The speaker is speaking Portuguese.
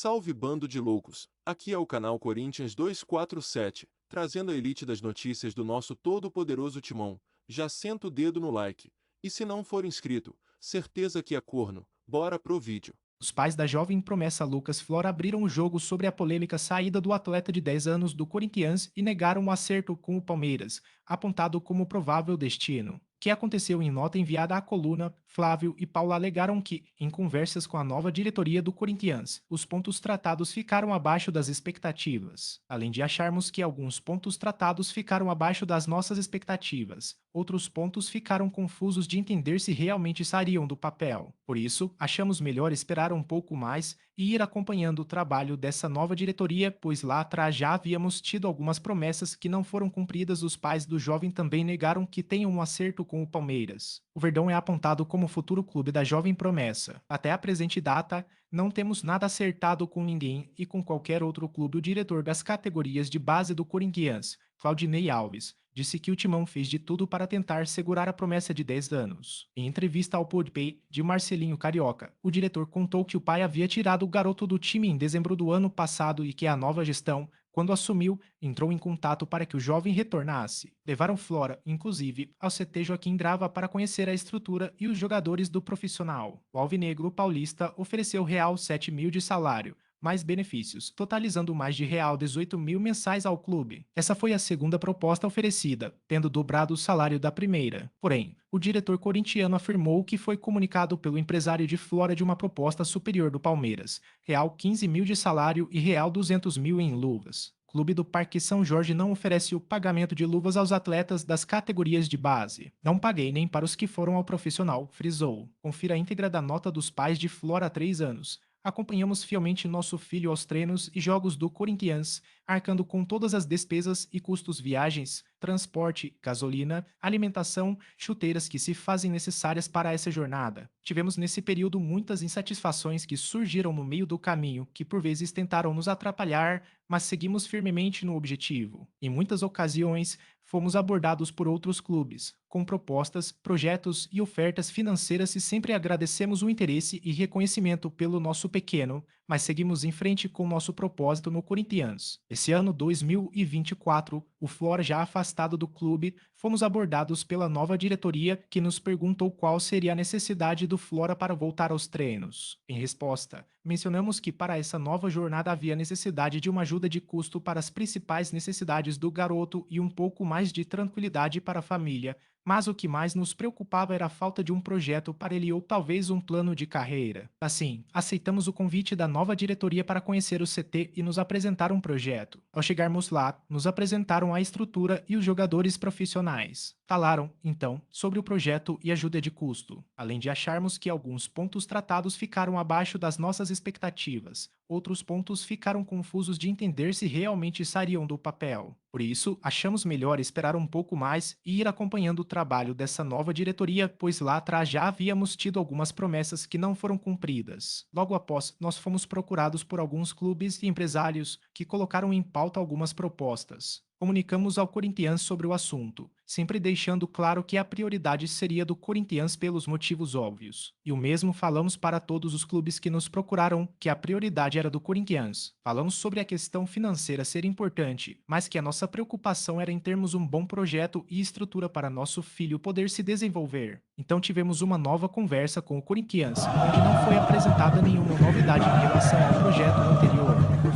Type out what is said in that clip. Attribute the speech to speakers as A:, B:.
A: Salve bando de loucos, aqui é o canal Corinthians 247, trazendo a elite das notícias do nosso todo-poderoso timão. Já senta o dedo no like, e se não for inscrito, certeza que é corno, bora pro vídeo.
B: Os pais da jovem promessa Lucas Flora abriram o jogo sobre a polêmica saída do atleta de 10 anos do Corinthians e negaram o acerto com o Palmeiras, apontado como provável destino. O que aconteceu em nota enviada à coluna, Flávio e Paula alegaram que, em conversas com a nova diretoria do Corinthians, os pontos tratados ficaram abaixo das expectativas. Além de acharmos que alguns pontos tratados ficaram abaixo das nossas expectativas, outros pontos ficaram confusos de entender se realmente sairiam do papel. Por isso, achamos melhor esperar um pouco mais e ir acompanhando o trabalho dessa nova diretoria, pois lá atrás já havíamos tido algumas promessas que não foram cumpridas. Os pais do jovem também negaram que tenham um acerto com o Palmeiras. O Verdão é apontado como o futuro clube da jovem promessa. Até a presente data, não temos nada acertado com ninguém e com qualquer outro clube. O diretor das categorias de base do Corinthians, Claudinei Alves, disse que o Timão fez de tudo para tentar segurar a promessa de 10 anos. Em entrevista ao Podpay de Marcelinho Carioca, o diretor contou que o pai havia tirado o garoto do time em dezembro do ano passado e que a nova gestão, quando assumiu, entrou em contato para que o jovem retornasse. Levaram Flora, inclusive, ao CT Joaquim Drava para conhecer a estrutura e os jogadores do profissional. O alvinegro paulista ofereceu real 7 mil de salário, mais benefícios, totalizando mais de real 18 mil mensais ao clube. Essa foi a segunda proposta oferecida, tendo dobrado o salário da primeira. Porém, o diretor corintiano afirmou que foi comunicado pelo empresário de Flora de uma proposta superior do Palmeiras, real 15 mil de salário e real 200 mil em luvas. O clube do Parque São Jorge não oferece o pagamento de luvas aos atletas das categorias de base. Não paguei nem para os que foram ao profissional, frisou. Confira a íntegra da nota dos pais de Flora há 3 anos. Acompanhamos fielmente nosso filho aos treinos e jogos do Corinthians, arcando com todas as despesas e custos viagens, transporte, gasolina, alimentação, chuteiras que se fazem necessárias para essa jornada. Tivemos nesse período muitas insatisfações que surgiram no meio do caminho, que por vezes tentaram nos atrapalhar, mas seguimos firmemente no objetivo. Em muitas ocasiões, fomos abordados por outros clubes, com propostas, projetos e ofertas financeiras e sempre agradecemos o interesse e reconhecimento pelo nosso pequeno, mas seguimos em frente com nosso propósito no Corinthians. Esse ano 2024, o Flora já afastado do clube, fomos abordados pela nova diretoria que nos perguntou qual seria a necessidade do Flora para voltar aos treinos. Em resposta, mencionamos que para essa nova jornada havia necessidade de uma ajuda de custo para as principais necessidades do garoto e um pouco mais de tranquilidade para a família, mas o que mais nos preocupava era a falta de um projeto para ele ou talvez um plano de carreira. Assim, aceitamos o convite da nova diretoria para conhecer o CT e nos apresentar um projeto. Ao chegarmos lá, nos apresentaram a estrutura e os jogadores profissionais. Falaram, então, sobre o projeto e ajuda de custo, além de acharmos que alguns pontos tratados ficaram abaixo das nossas expectativas. Outros pontos ficaram confusos de entender se realmente sairiam do papel. Por isso, achamos melhor esperar um pouco mais e ir acompanhando o trabalho dessa nova diretoria, pois lá atrás já havíamos tido algumas promessas que não foram cumpridas. Logo após, nós fomos procurados por alguns clubes e empresários que colocaram em pauta algumas propostas. Comunicamos ao Corinthians sobre o assunto, sempre deixando claro que a prioridade seria do Corinthians pelos motivos óbvios. E o mesmo falamos para todos os clubes que nos procuraram, que a prioridade era do Corinthians. Falamos sobre a questão financeira ser importante, mas que a nossa preocupação era em termos um bom projeto e estrutura para nosso filho poder se desenvolver. Então tivemos uma nova conversa com o Corinthians, onde não foi apresentada nenhuma novidade em relação ao projeto anterior. Por